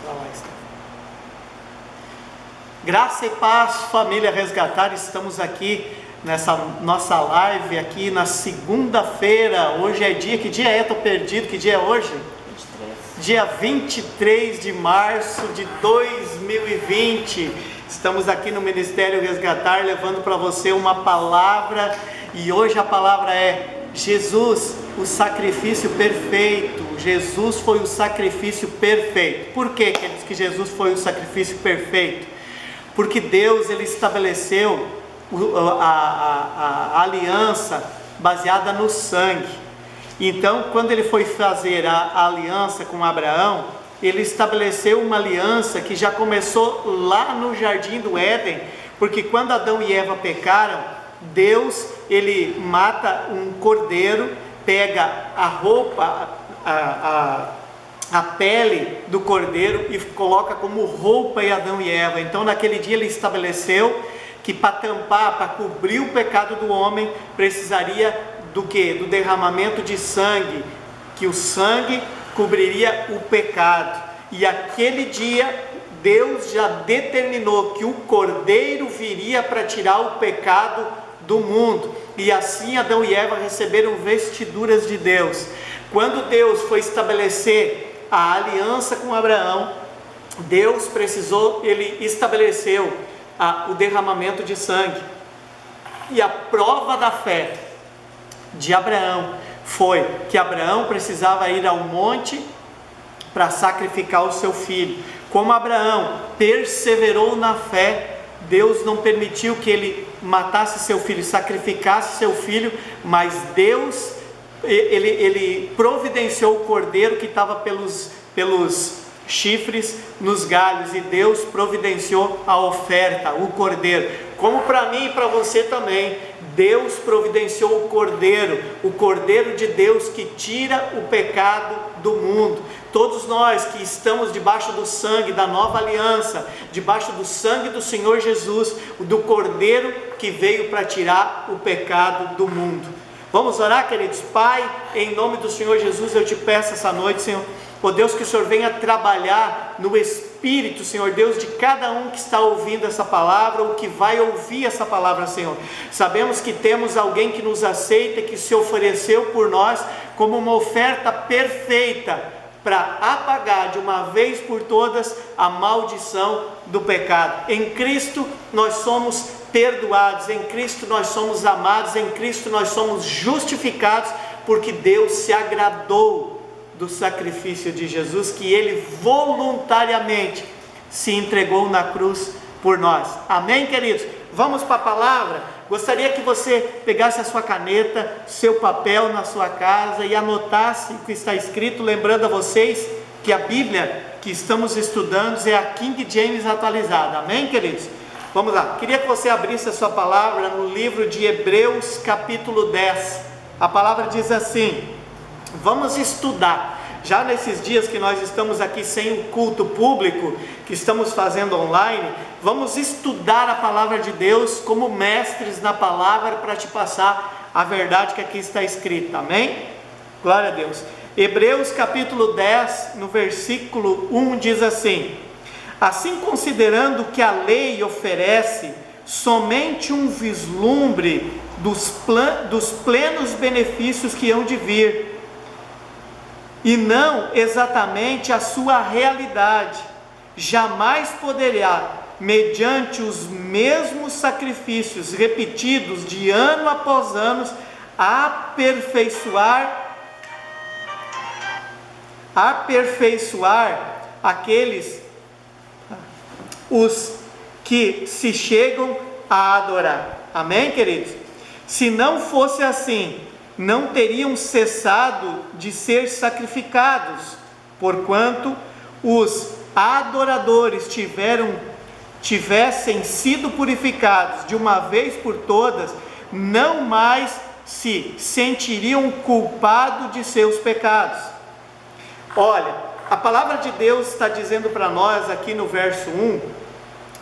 Para lá está. Graça e paz, família Resgatar, estamos aqui nessa nossa live aqui na segunda-feira. Hoje é dia, que dia é? Estou perdido, que dia é hoje? 23. Dia 23 de março de 2020. Estamos aqui no Ministério Resgatar levando para você uma palavra, e hoje a palavra é Jesus, o sacrifício perfeito. Jesus foi o sacrifício perfeito. Por que que Jesus foi o sacrifício perfeito? Porque Deus, ele estabeleceu a aliança baseada no sangue. Então, quando ele foi fazer a aliança com Abraão, ele estabeleceu uma aliança que já começou lá no Jardim do Éden, porque quando Adão e Eva pecaram, Deus, ele mata um cordeiro, pega a roupa, a pele do cordeiro e coloca como roupa em Adão e Eva. Então naquele dia ele estabeleceu que para tampar, para cobrir o pecado do homem, precisaria do quê? Do derramamento de sangue, que o sangue cobriria o pecado. E aquele dia Deus já determinou que o cordeiro viria para tirar o pecado do mundo, e assim Adão e Eva receberam vestiduras de Deus. Quando Deus foi estabelecer a aliança com Abraão, Deus precisou, ele estabeleceu o derramamento de sangue, e a prova da fé de Abraão foi que Abraão precisava ir ao monte para sacrificar o seu filho. Como Abraão perseverou na fé, Deus não permitiu que ele matasse seu filho, sacrificasse seu filho, mas Deus, ele providenciou o cordeiro que estava pelos chifres nos galhos, e Deus providenciou a oferta, o cordeiro. Como para mim e para você também, Deus providenciou o cordeiro de Deus que tira o pecado do mundo. Todos nós que estamos debaixo do sangue da nova aliança, debaixo do sangue do Senhor Jesus, do cordeiro que veio para tirar o pecado do mundo. Vamos orar, queridos? Pai, em nome do Senhor Jesus, eu te peço essa noite, Senhor, ó Deus, que o Senhor venha trabalhar no Espírito, Senhor Deus, de cada um que está ouvindo essa palavra, ou que vai ouvir essa palavra, Senhor. Sabemos que temos alguém que nos aceita, que se ofereceu por nós como uma oferta perfeita, para apagar de uma vez por todas a maldição do pecado. Em Cristo nós somos perdoados, em Cristo nós somos amados, em Cristo nós somos justificados, porque Deus se agradou do sacrifício de Jesus, que Ele voluntariamente se entregou na cruz por nós. Amém, queridos? Vamos para a palavra? Gostaria que você pegasse a sua caneta, seu papel na sua casa e anotasse o que está escrito, lembrando a vocês que a Bíblia que estamos estudando é a King James atualizada. Amém, queridos? Vamos lá. Queria que você abrisse a sua palavra no livro de Hebreus, capítulo 10. A palavra diz assim: vamos estudar. Já nesses dias que nós estamos aqui sem o culto público, que estamos fazendo online, vamos estudar a palavra de Deus como mestres na palavra, para te passar a verdade que aqui está escrita. Amém? Glória a Deus. Hebreus capítulo 10, no versículo 1 diz assim: assim, considerando que a lei oferece somente um vislumbre dos plenos benefícios que hão de vir, e não exatamente a sua realidade, jamais poderá, mediante os mesmos sacrifícios repetidos de ano após ano, aperfeiçoar aqueles os que se chegam a adorar. Amém, queridos? Se não fosse assim, não teriam cessado de ser sacrificados, porquanto os adoradores tivessem sido purificados de uma vez por todas, não mais se sentiriam culpados de seus pecados. Olha, a palavra de Deus está dizendo para nós aqui no verso 1,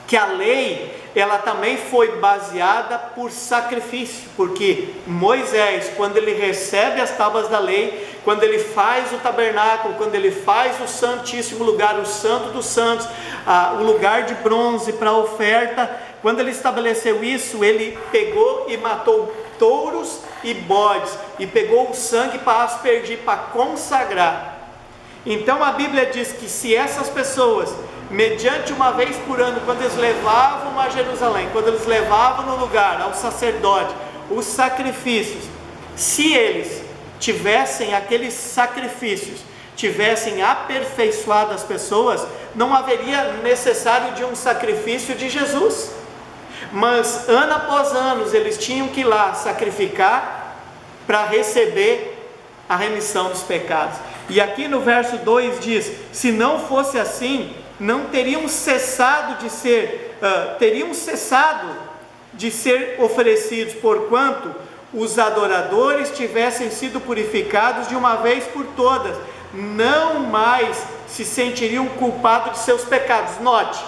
que a lei ela também foi baseada por sacrifício, porque Moisés, quando ele recebe as tábuas da lei, quando ele faz o tabernáculo, quando ele faz o santíssimo lugar, o santo dos santos, o lugar de bronze para a oferta, quando ele estabeleceu isso, ele pegou e matou touros e bodes, e pegou o sangue para aspergir, para consagrar. Então a Bíblia diz que se essas pessoas, mediante uma vez por ano, quando eles levavam a Jerusalém, quando eles levavam no lugar, ao sacerdote, os sacrifícios, se eles tivessem aqueles sacrifícios, tivessem aperfeiçoado as pessoas, não haveria necessário de um sacrifício de Jesus. Mas ano após ano eles tinham que ir lá sacrificar para receber a remissão dos pecados. E aqui no verso 2 diz: se não fosse assim, não teriam cessado de ser oferecidos, porquanto os adoradores tivessem sido purificados de uma vez por todas, não mais se sentiriam culpados de seus pecados. Note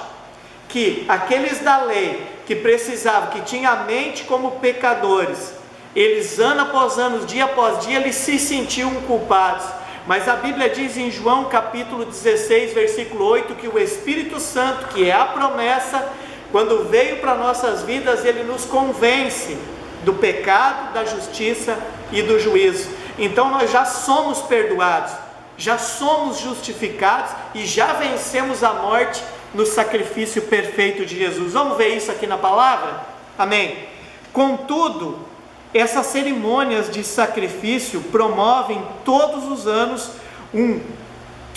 que aqueles da lei que precisavam, que tinham a mente como pecadores, eles ano após ano, dia após dia, eles se sentiam culpados. Mas a Bíblia diz em João capítulo 16, versículo 8, que o Espírito Santo, que é a promessa, quando veio para nossas vidas, ele nos convence do pecado, da justiça e do juízo. Então nós já somos perdoados, já somos justificados e já vencemos a morte no sacrifício perfeito de Jesus. Vamos ver isso aqui na palavra? Amém. Contudo, essas cerimônias de sacrifício promovem todos os anos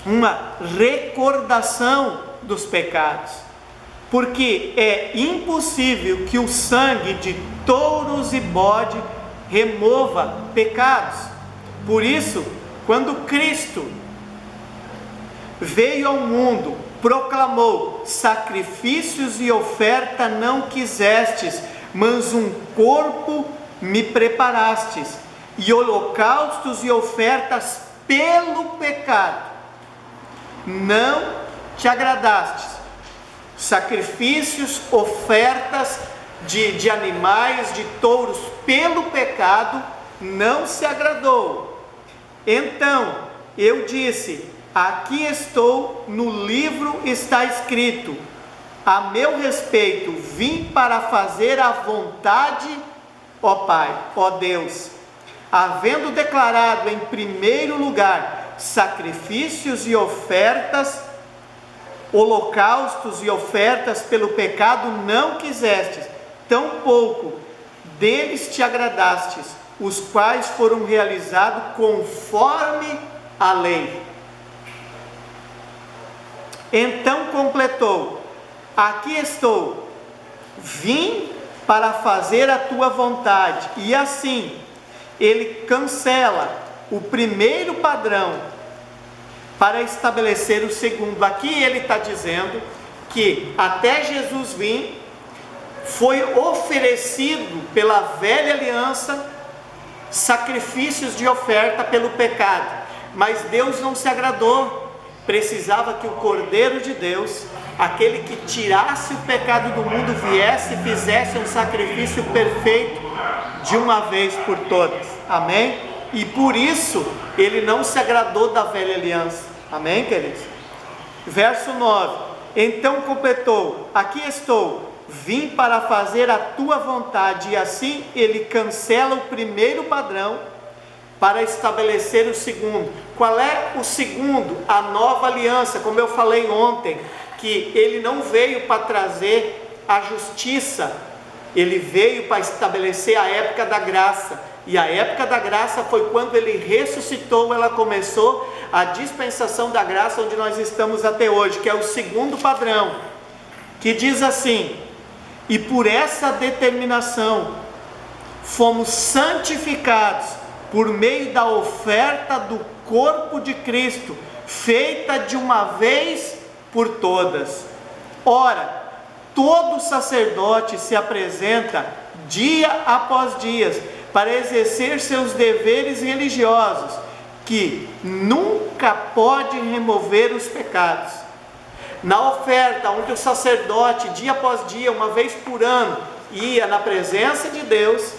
uma recordação dos pecados, porque é impossível que o sangue de touros e bode remova pecados. Por isso, quando Cristo veio ao mundo, proclamou: sacrifícios e oferta não quisestes, mas um corpo me preparastes, e holocaustos e ofertas pelo pecado não te agradastes. Sacrifícios, ofertas de animais, de touros pelo pecado não se agradou. Então eu disse: aqui estou, no livro está escrito a meu respeito, vim para fazer a vontade, ó Pai, ó Deus. Havendo declarado em primeiro lugar sacrifícios e ofertas, holocaustos e ofertas pelo pecado não quisestes, tampouco deles te agradastes, os quais foram realizados conforme a lei. Então completou: aqui estou, vim para fazer a tua vontade. E assim ele cancela o primeiro padrão para estabelecer o segundo. Aqui ele está dizendo que até Jesus vir, foi oferecido pela velha aliança sacrifícios de oferta pelo pecado, mas Deus não se agradou. Precisava que o Cordeiro de Deus, aquele que tirasse o pecado do mundo, viesse e fizesse um sacrifício perfeito de uma vez por todas. Amém? E por isso ele não se agradou da velha aliança. Amém, queridos? Verso 9: então completou: aqui estou, vim para fazer a tua vontade. E assim ele cancela o primeiro padrão para estabelecer o segundo. Qual é o segundo? A nova aliança. Como eu falei ontem, que ele não veio para trazer a justiça, ele veio para estabelecer a época da graça. E a época da graça foi quando ele ressuscitou. Ela começou a dispensação da graça, onde nós estamos até hoje, que é o segundo padrão, que diz assim: e por essa determinação fomos santificados por meio da oferta do corpo de Cristo, feita de uma vez por todas. Ora, todo sacerdote se apresenta dia após dia para exercer seus deveres religiosos, que nunca pode remover os pecados. Na oferta, onde o sacerdote, dia após dia, uma vez por ano, ia na presença de Deus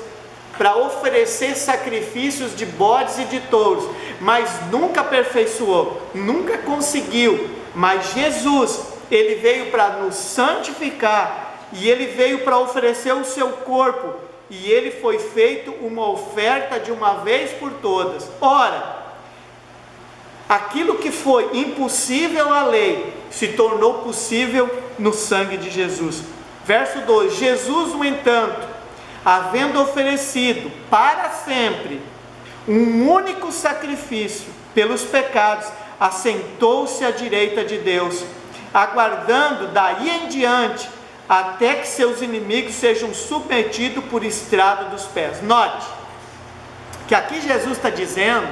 para oferecer sacrifícios de bodes e de touros, mas nunca aperfeiçoou, nunca conseguiu. Mas Jesus, ele veio para nos santificar, e ele veio para oferecer o seu corpo, e ele foi feito uma oferta de uma vez por todas. Ora, aquilo que foi impossível à lei se tornou possível no sangue de Jesus. Verso 2: Jesus, no entanto, havendo oferecido para sempre um único sacrifício pelos pecados, assentou-se à direita de Deus, aguardando daí em diante até que seus inimigos sejam submetidos por estrado dos pés. Note que aqui Jesus está dizendo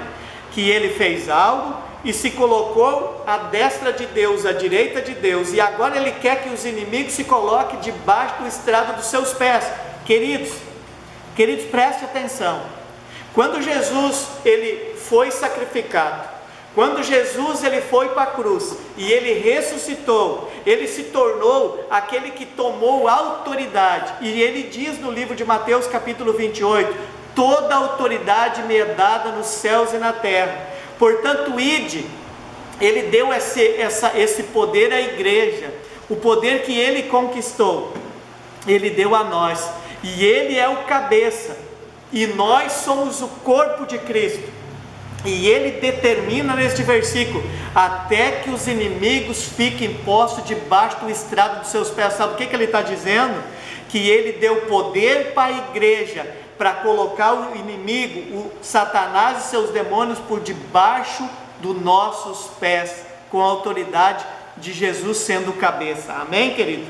que ele fez algo e se colocou à destra de Deus, à direita de Deus, e agora ele quer que os inimigos se coloquem debaixo do estrado dos seus pés. Queridos, preste atenção. Quando Jesus ele foi sacrificado, quando Jesus ele foi para a cruz e ele ressuscitou, ele se tornou aquele que tomou autoridade, e ele diz no livro de Mateus capítulo 28, toda autoridade me é dada nos céus e na terra. Portanto, ide, ele deu esse poder à igreja, o poder que ele conquistou, ele deu a nós, e ele é o cabeça, e nós somos o corpo de Cristo. E ele determina neste versículo, até que os inimigos fiquem postos debaixo do estrado dos seus pés. Sabe o que ele está dizendo? Que ele deu poder para a igreja, para colocar o inimigo, o Satanás e seus demônios por debaixo dos nossos pés, com a autoridade de Jesus sendo o cabeça. Amém, querido?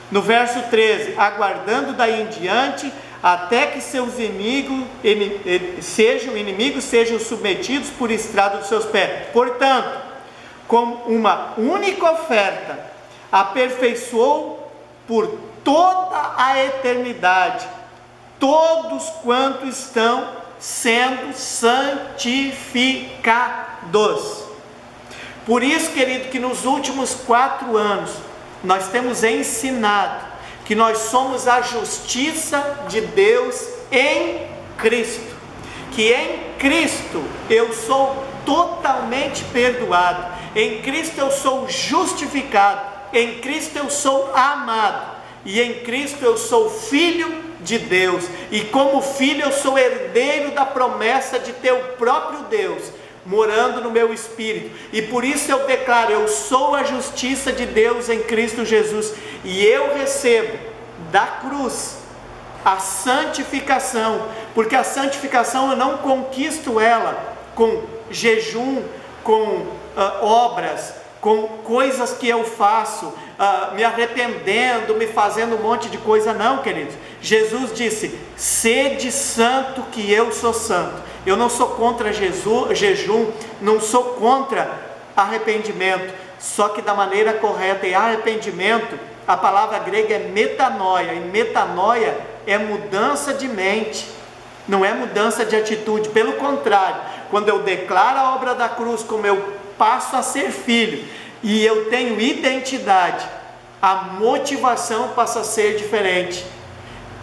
No verso 13, aguardando daí em diante até que seus inimigos sejam submetidos por estrado dos seus pés. Portanto, com uma única oferta, aperfeiçoou por toda a eternidade todos quantos estão sendo santificados. Por isso, querido, que nos últimos 4 anos, nós temos ensinado que nós somos a justiça de Deus em Cristo, que em Cristo eu sou totalmente perdoado, em Cristo eu sou justificado, em Cristo eu sou amado, e em Cristo eu sou filho de Deus, e como filho eu sou herdeiro da promessa de ter o próprio Deus morando no meu espírito, e por isso eu declaro, eu sou a justiça de Deus em Cristo Jesus, e eu recebo da cruz a santificação, porque a santificação eu não conquisto ela com jejum, com obras, com coisas que eu faço, me arrependendo, me fazendo um monte de coisa, não, queridos. Jesus disse, sede santo que eu sou santo. Eu não sou contra jejum, não sou contra arrependimento, só que da maneira correta. E arrependimento, a palavra grega é metanoia, e metanoia é mudança de mente, não é mudança de atitude. Pelo contrário, quando eu declaro a obra da cruz, como eu passo a ser filho, e eu tenho identidade, a motivação passa a ser diferente.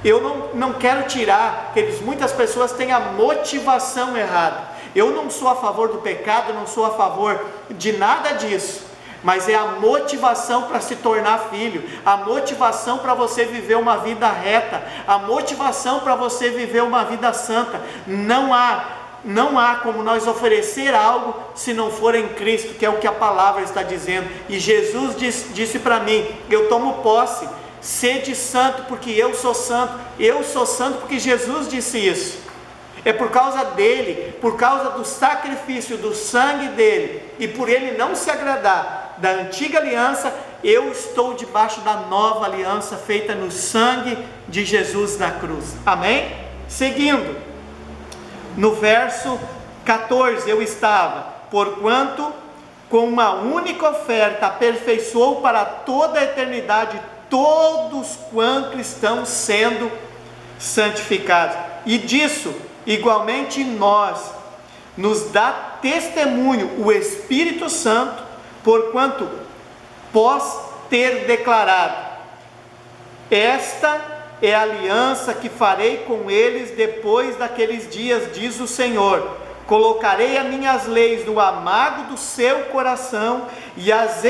Eu não quero tirar, porque muitas pessoas têm a motivação errada. Eu não sou a favor do pecado, não sou a favor de nada disso, mas é a motivação para se tornar filho, a motivação para você viver uma vida reta, a motivação para você viver uma vida santa. Não há como nós oferecer algo se não for em Cristo, que é o que a palavra está dizendo. E Jesus disse para mim, eu tomo posse, sede santo porque eu sou santo porque Jesus disse isso. É por causa dele, por causa do sacrifício, do sangue dele, e por ele não se agradar da antiga aliança, eu estou debaixo da nova aliança feita no sangue de Jesus na cruz. Amém? Seguindo, no verso 14 eu estava, porquanto com uma única oferta aperfeiçoou para toda a eternidade todos quantos estão sendo santificados, e disso igualmente nós nos dá testemunho o Espírito Santo, porquanto após ter declarado: esta é a aliança que farei com eles depois daqueles dias, diz o Senhor. Colocarei as minhas leis no amago do seu coração e as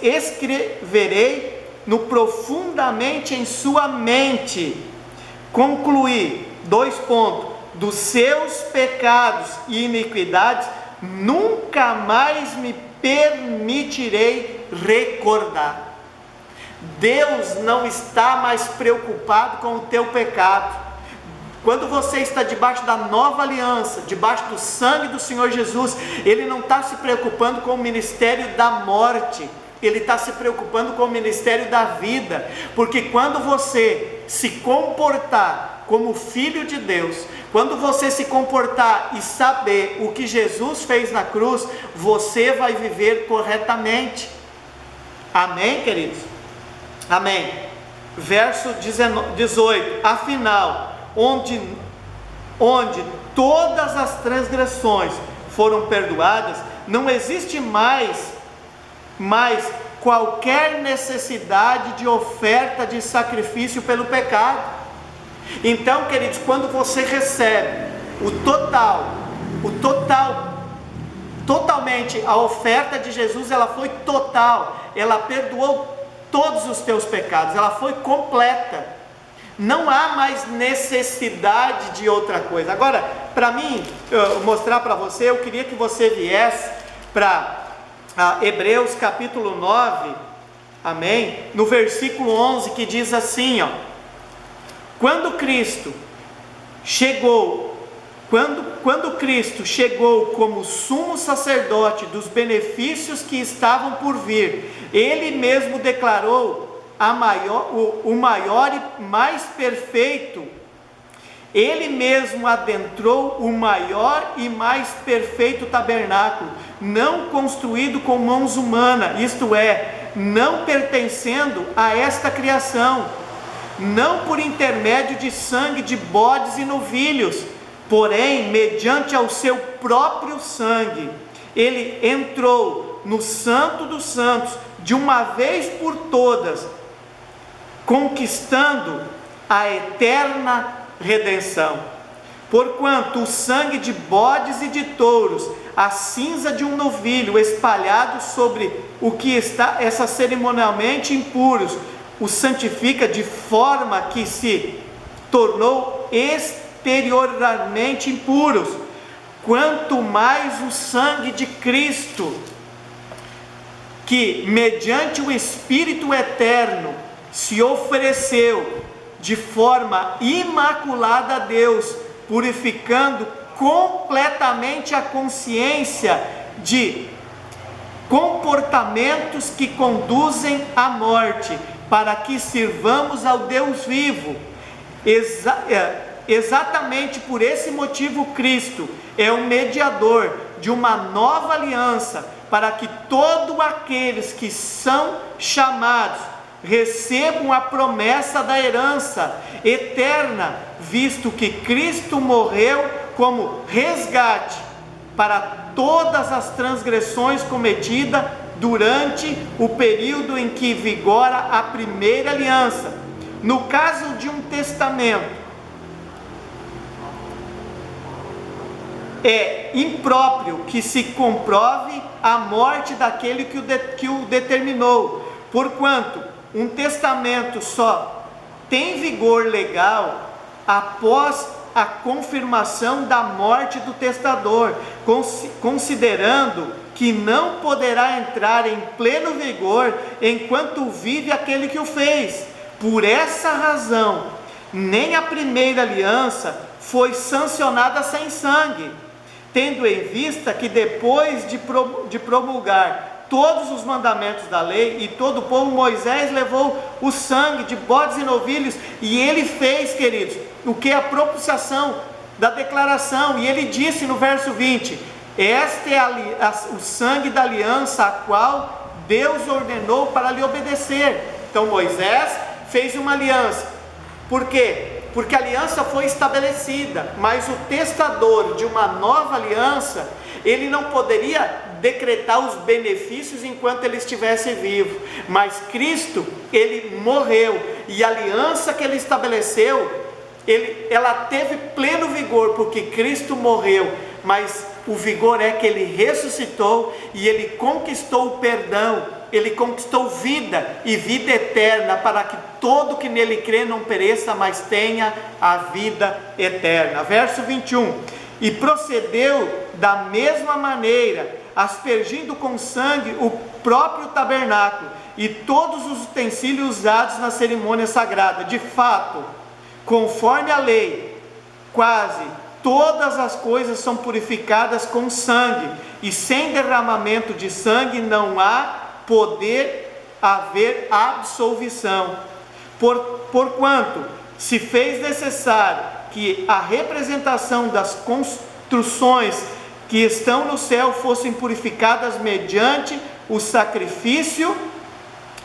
escreverei no profundamente em sua mente. Concluí, 2 pontos: dos seus pecados e iniquidades nunca mais me permitirei recordar. Deus não está mais preocupado com o teu pecado. Quando você está debaixo da nova aliança, debaixo do sangue do Senhor Jesus, Ele não está se preocupando com o ministério da morte, Ele está se preocupando com o ministério da vida, porque quando você se comportar como filho de Deus, quando você se comportar e saber o que Jesus fez na cruz, você vai viver corretamente. Amém, queridos? Amém. Verso 18: afinal, onde todas as transgressões foram perdoadas, não existe mais qualquer necessidade de oferta de sacrifício pelo pecado. Então, queridos, quando você recebe totalmente a oferta de Jesus, ela foi total, ela perdoou todos os teus pecados, ela foi completa, não há mais necessidade de outra coisa. Agora, para mim mostrar para você, eu queria que você viesse para Hebreus capítulo 9, amém? No versículo 11, que diz assim, quando Cristo chegou como sumo sacerdote dos benefícios que estavam por vir, Ele mesmo declarou o maior e mais perfeito. Ele mesmo adentrou o maior e mais perfeito tabernáculo, não construído com mãos humanas, isto é, não pertencendo a esta criação, não por intermédio de sangue de bodes e novilhos, porém, mediante ao seu próprio sangue, Ele entrou no Santo dos Santos, de uma vez por todas, conquistando a eterna redenção. Porquanto o sangue de bodes e de touros, a cinza de um novilho espalhado sobre o que está cerimonialmente impuros, o santifica de forma que se tornou exteriormente impuros, quanto mais o sangue de Cristo, que mediante o Espírito eterno se ofereceu de forma imaculada a Deus, purificando completamente a consciência de comportamentos que conduzem à morte, para que sirvamos ao Deus vivo. Exatamente por esse motivo, Cristo é o mediador de uma nova aliança, para que todos aqueles que são chamados recebam a promessa da herança eterna, visto que Cristo morreu como resgate para todas as transgressões cometidas durante o período em que vigora a primeira aliança. No caso de um testamento, é impróprio que se comprove a morte daquele que o determinou, porquanto um testamento só tem vigor legal após a confirmação da morte do testador, considerando que não poderá entrar em pleno vigor enquanto vive aquele que o fez. Por essa razão, nem a primeira aliança foi sancionada sem sangue, tendo em vista que depois de promulgar todos os mandamentos da lei e todo o povo, Moisés levou o sangue de bodes e novilhos, e ele fez, queridos, o que é a propiciação da declaração, e ele disse no verso 20, este é o sangue da aliança a qual Deus ordenou para lhe obedecer. Então Moisés fez uma aliança, por quê? porque a aliança foi estabelecida, mas o testador de uma nova aliança, ele não poderia decretar os benefícios enquanto ele estivesse vivo, mas Cristo, ele morreu, e a aliança que ele estabeleceu, ela teve pleno vigor, porque Cristo morreu, mas o vigor é que ele ressuscitou, e ele conquistou o perdão, ele conquistou vida, e vida eterna, para que todo que nele crê não pereça, mas tenha a vida eterna. Verso 21, e procedeu da mesma maneira, aspergindo com sangue o próprio tabernáculo, e todos os utensílios usados na cerimônia sagrada. De fato, conforme a lei, quase todas as coisas são purificadas com sangue, e sem derramamento de sangue não há poder haver absolvição. Porquanto se fez necessário que a representação das construções que estão no céu fossem purificadas mediante o sacrifício,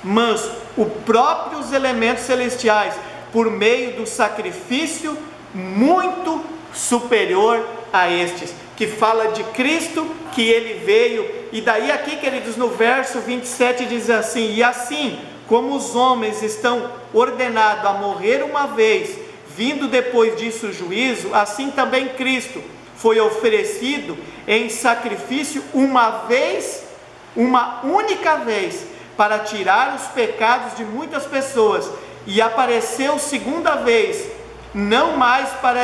mas os próprios elementos celestiais, por meio do sacrifício muito superior a estes, que fala de Cristo, que ele veio. E daí aqui, queridos, no verso 27 diz assim: e assim como os homens estão ordenados a morrer uma vez, vindo depois disso o juízo, assim também Cristo foi oferecido em sacrifício uma vez, uma única vez, para tirar os pecados de muitas pessoas, e apareceu segunda vez, não mais para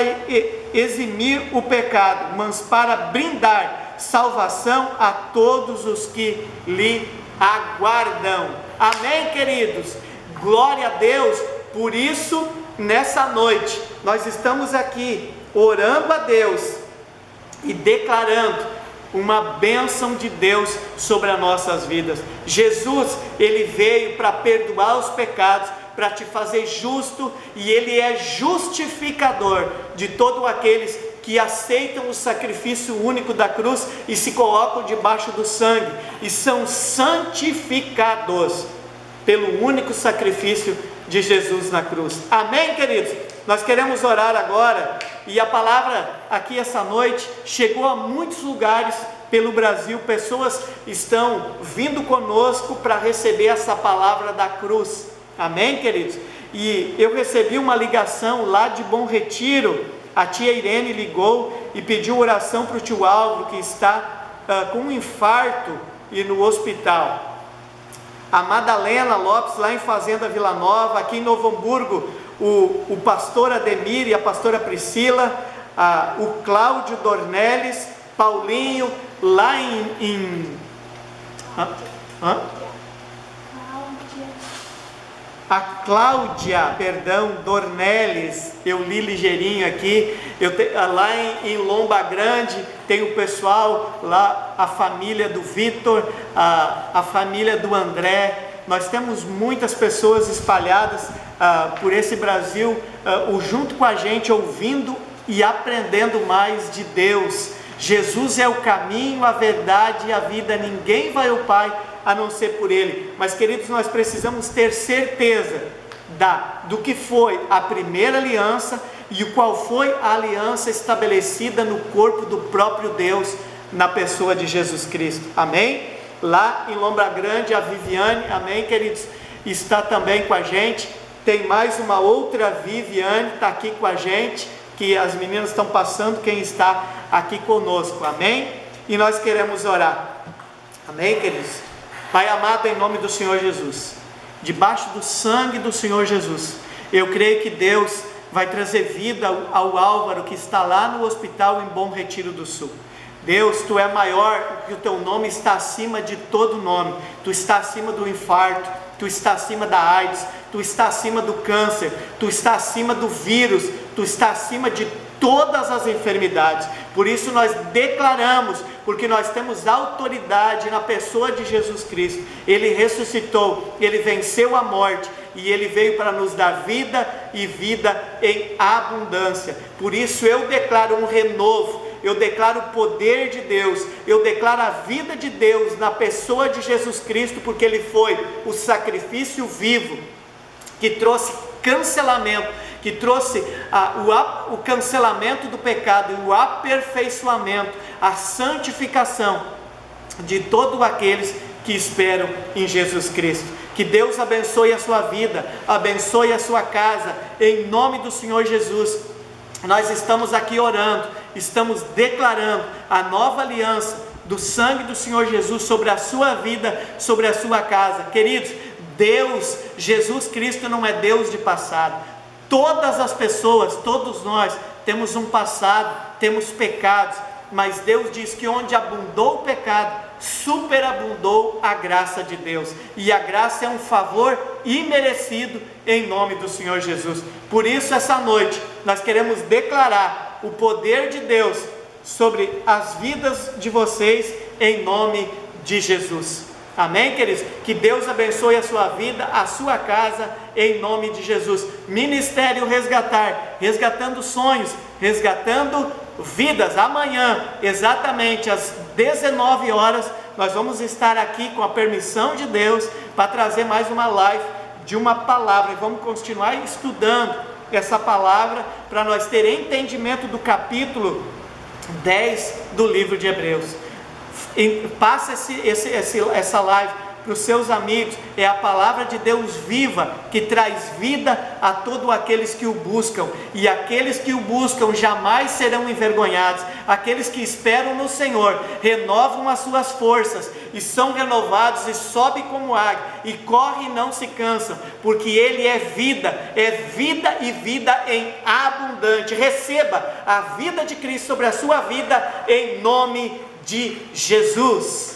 eximir o pecado, mas para brindar salvação a todos os que lhe aguardam. Amém, queridos? Glória a Deus. Por isso, nessa noite, nós estamos aqui orando a Deus e declarando uma bênção de Deus sobre as nossas vidas. Jesus, ele veio para perdoar os pecados, para te fazer justo, e ele é justificador de todos aqueles que aceitam o sacrifício único da cruz e se colocam debaixo do sangue, e são santificados pelo único sacrifício de Jesus na cruz. Amém, queridos? Nós queremos orar agora, e a palavra aqui essa noite chegou a muitos lugares pelo Brasil. Pessoas estão vindo conosco para receber essa palavra da cruz. Amém, queridos? E eu recebi uma ligação lá de Bom Retiro. A tia Irene ligou e pediu oração para o tio Álvaro, que está com um infarto e no hospital. A Madalena Lopes, lá em Fazenda Vila Nova. Aqui em Novo Hamburgo, o pastor Ademir e a pastora Priscila, o Cláudio Dornelles, Paulinho, lá a Cláudia, Dornelles, eu li ligeirinho aqui. Lá em Lomba Grande tem o pessoal lá, a família do Vitor, a família do André. Nós temos muitas pessoas espalhadas por esse Brasil, junto com a gente, ouvindo e aprendendo mais de Deus. Jesus é o caminho, a verdade e a vida. Ninguém vai ao Pai a não ser por Ele. Mas, queridos, nós precisamos ter certeza do que foi a primeira aliança e qual foi a aliança estabelecida no corpo do próprio Deus, na pessoa de Jesus Cristo. Amém? Lá em Lomba Grande, a Viviane, amém, queridos, está também com a gente. Tem mais uma outra Viviane, está aqui com a gente, que as meninas estão passando, quem está aqui conosco, amém? E nós queremos orar, amém, queridos? Pai amado, em nome do Senhor Jesus, debaixo do sangue do Senhor Jesus, eu creio que Deus vai trazer vida ao Álvaro, que está lá no hospital em Bom Retiro do Sul. Deus, Tu é maior, porque o Teu nome está acima de todo nome. Tu está acima do infarto, Tu está acima da AIDS, Tu está acima do câncer, Tu está acima do vírus, Tu está acima de todas as enfermidades. Por isso nós declaramos, porque nós temos autoridade na pessoa de Jesus Cristo. Ele ressuscitou, Ele venceu a morte, e Ele veio para nos dar vida e vida em abundância. Por isso eu declaro um renovo, eu declaro o poder de Deus, eu declaro a vida de Deus na pessoa de Jesus Cristo, porque Ele foi o sacrifício vivo, que trouxe cancelamento, que trouxe o cancelamento do pecado e o aperfeiçoamento, a santificação de todos aqueles que esperam em Jesus Cristo. Que Deus abençoe a sua vida, abençoe a sua casa, em nome do Senhor Jesus. Nós estamos aqui orando, estamos declarando a nova aliança do sangue do Senhor Jesus sobre a sua vida, sobre a sua casa. Queridos, Deus, Jesus Cristo não é Deus de passado. Todas as pessoas, todos nós temos um passado, temos pecados, mas Deus diz que onde abundou o pecado, superabundou a graça de Deus, e a graça é um favor imerecido em nome do Senhor Jesus. Por isso essa noite nós queremos declarar o poder de Deus sobre as vidas de vocês em nome de Jesus. Amém, queridos? Que Deus abençoe a sua vida, a sua casa, em nome de Jesus. Ministério Resgatar, resgatando sonhos, resgatando vidas. Amanhã, exatamente às 19 horas, nós vamos estar aqui com a permissão de Deus para trazer mais uma live de uma palavra, e vamos continuar estudando essa palavra para nós ter entendimento do capítulo 10 do livro de Hebreus. Passa essa live para os seus amigos. É a palavra de Deus viva, que traz vida a todos aqueles que o buscam, e aqueles que o buscam jamais serão envergonhados. Aqueles que esperam no Senhor renovam as suas forças, e são renovados, e sobem como águia, e correm e não se cansam, porque Ele é vida e vida em abundante. Receba a vida de Cristo sobre a sua vida, em nome de Jesus.